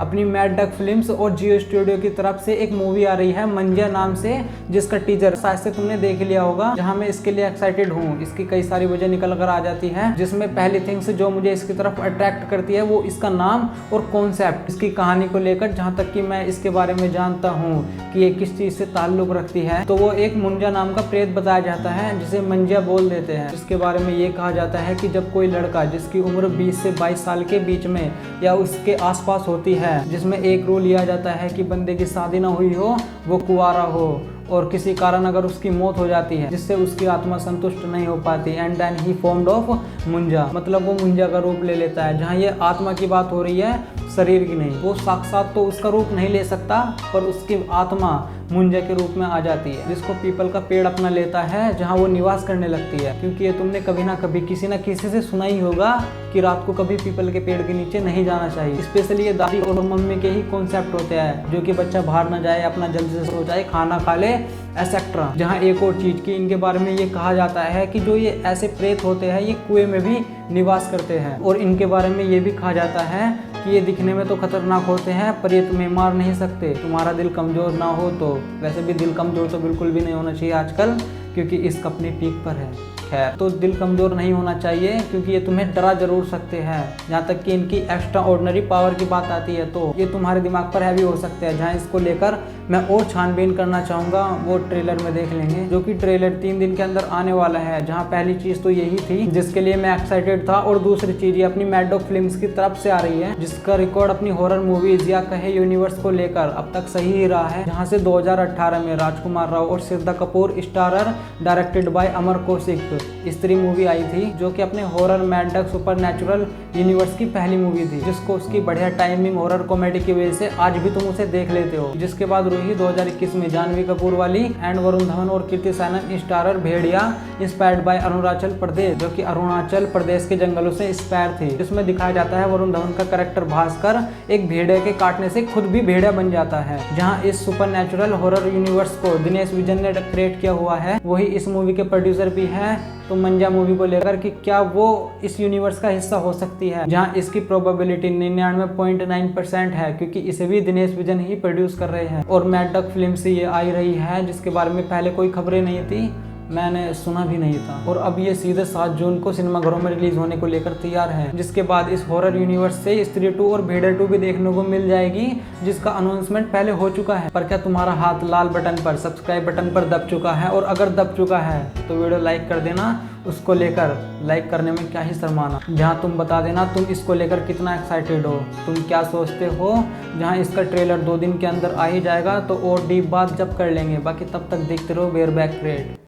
अपनी mad duck films और जियो studio की तरफ से एक मूवी आ रही है मंजा नाम से, जिसका टीजर शायद से तुमने देख लिया होगा, जहां मैं इसके लिए एक्साइटेड हूँ। इसकी कई सारी वजह निकल कर आ जाती है, जिसमें पहली थिंग्स जो मुझे इसकी तरफ अट्रैक्ट करती है वो इसका नाम और कॉन्सेप्ट, इसकी कहानी को लेकर। जहाँ तक कि मैं इसके बारे में जानता हूँ कि ये किस चीज़ से ताल्लुक़ रखती है, तो वो एक मुंजा नाम का प्रेत बताया जाता है, जिसे मंजा बोल देते हैं। जिसके बारे में ये कहा जाता है कि जब कोई लड़का जिसकी उम्र 20 से 22 साल के बीच में या उसके आसपास होती है, जिसमें एक रूल लिया जाता है कि बंदे की शादी ना हुई हो, वो कुंवारा हो, और किसी कारण अगर उसकी मौत हो जाती है जिससे उसकी आत्मा संतुष्ट नहीं हो पाती, and then he formed of Munja, मतलब वो मुंजा का रूप ले लेता है। जहाँ ये आत्मा की बात हो रही है, शरीर की नहीं। वो साक्षात तो उसका रूप नहीं ले सकता, पर उसकी आत्मा मुंजा के रूप में आ जाती है, जिसको पीपल का पेड़ अपना लेता है, जहाँ वो निवास करने लगती है। क्योंकि ये तुमने कभी ना कभी किसी न किसी से सुना ही होगा कि रात को कभी पीपल के पेड़ के नीचे नहीं जाना चाहिए। स्पेशली ये दादी और मम्मी के ही कॉन्सेप्ट होते हैं, जो कि बच्चा बाहर ना जाए, अपना जल्दी से सो जाए, खाना खा ले, एसेट्रा। जहाँ एक और चीज़ की इनके बारे में ये कहा जाता है कि जो ये ऐसे प्रेत होते हैं, ये कुएं में भी निवास करते हैं। और इनके बारे में ये भी कहा जाता है कि ये दिखने में तो खतरनाक होते हैं, पर ये तुम्हें मार नहीं सकते, तुम्हारा दिल कमज़ोर ना हो तो। वैसे भी दिल कमज़ोर तो बिल्कुल भी नहीं होना चाहिए आजकल, क्योंकि इसका अपनी पीक पर है। खैर, तो दिल कमज़ोर नहीं होना चाहिए, क्योंकि ये तुम्हें डरा जरूर सकते हैं। जहाँ तक कि इनकी एक्स्ट्रा ऑर्डिनरी पावर की बात आती है, तो ये तुम्हारे दिमाग पर हैवी हो सकते हैं। जहाँ इसको लेकर मैं और छानबीन करना चाहूँगा, वो ट्रेलर में देख लेंगे, जो कि ट्रेलर 3 दिन के अंदर आने वाला है। जहाँ पहली चीज़ तो यही थी जिसके लिए मैं एक्साइटेड था, और दूसरी चीज़ ये अपनी मैड डॉग फिल्म्स की तरफ से आ रही है, जिसका रिकॉर्ड अपनी हॉरर मूवीज या कहे यूनिवर्स को लेकर अब तक सही ही रहा है। जहाँ से 2018 में राजकुमार राव और Shraddha Kapoor starrer, directed by अमर कौशिक, स्त्री मूवी आई थी, जो कि अपने horror mad dog supernatural universe की पहली मूवी थी, जिसको उसकी बढ़िया टाइमिंग हॉरर कॉमेडी की वजह से आज भी तुम उसे देख लेते हो। जिसके बाद रूही 2021 में जानवी कपूर वाली, एंड वरुण धवन और Kriti Sanon starrer Bhediya, inspired by Arunachal Pradesh, जो कि अरुणाचल प्रदेश के जंगलों से इंस्पायर थी। जिसमें दिखाया जाता है वरुण धवन का कैरेक्टर भास्कर एक भेड़िया के काटने से खुद भी भेड़िया बन जाता है। जहाँ इस सुपरनैचुरल हॉरर यूनिवर्स को दिनेश विजन ने क्रिएट किया हुआ है, वही इस मूवी के प्रोड्यूसर भी है। तो मंजा मूवी को लेकर कि क्या वो इस यूनिवर्स का हिस्सा हो सकती है, जहां इसकी प्रोबेबिलिटी 99.9% है, क्योंकि इसे भी दिनेश विजन ही प्रोड्यूस कर रहे हैं। और मैड डॉग फिल्म से ये आई रही है, जिसके बारे में पहले कोई खबरें नहीं थी, मैंने सुना भी नहीं था। और अब ये सीधे 7 जून को सिनेमाघरों में रिलीज होने को लेकर तैयार है। जिसके बाद इस हॉरर यूनिवर्स से स्त्री 2 और भेड़िया 2 भी देखने को मिल जाएगी, जिसका अनाउंसमेंट पहले हो चुका है। पर क्या तुम्हारा हाथ लाल बटन पर, सब्सक्राइब बटन पर दब चुका है? और अगर दब चुका है तो वीडियो लाइक कर देना। उसको लेकर लाइक करने में क्या ही शर्माना। जहाँ तुम बता देना तुम इसको लेकर कितना एक्साइटेड हो, तुम क्या सोचते हो। जहाँ इसका ट्रेलर 2 दिन के अंदर आ ही जाएगा, तो और डीप बात जब कर लेंगे। बाकी तब तक देखते रहो बेयर बैक क्रिएट।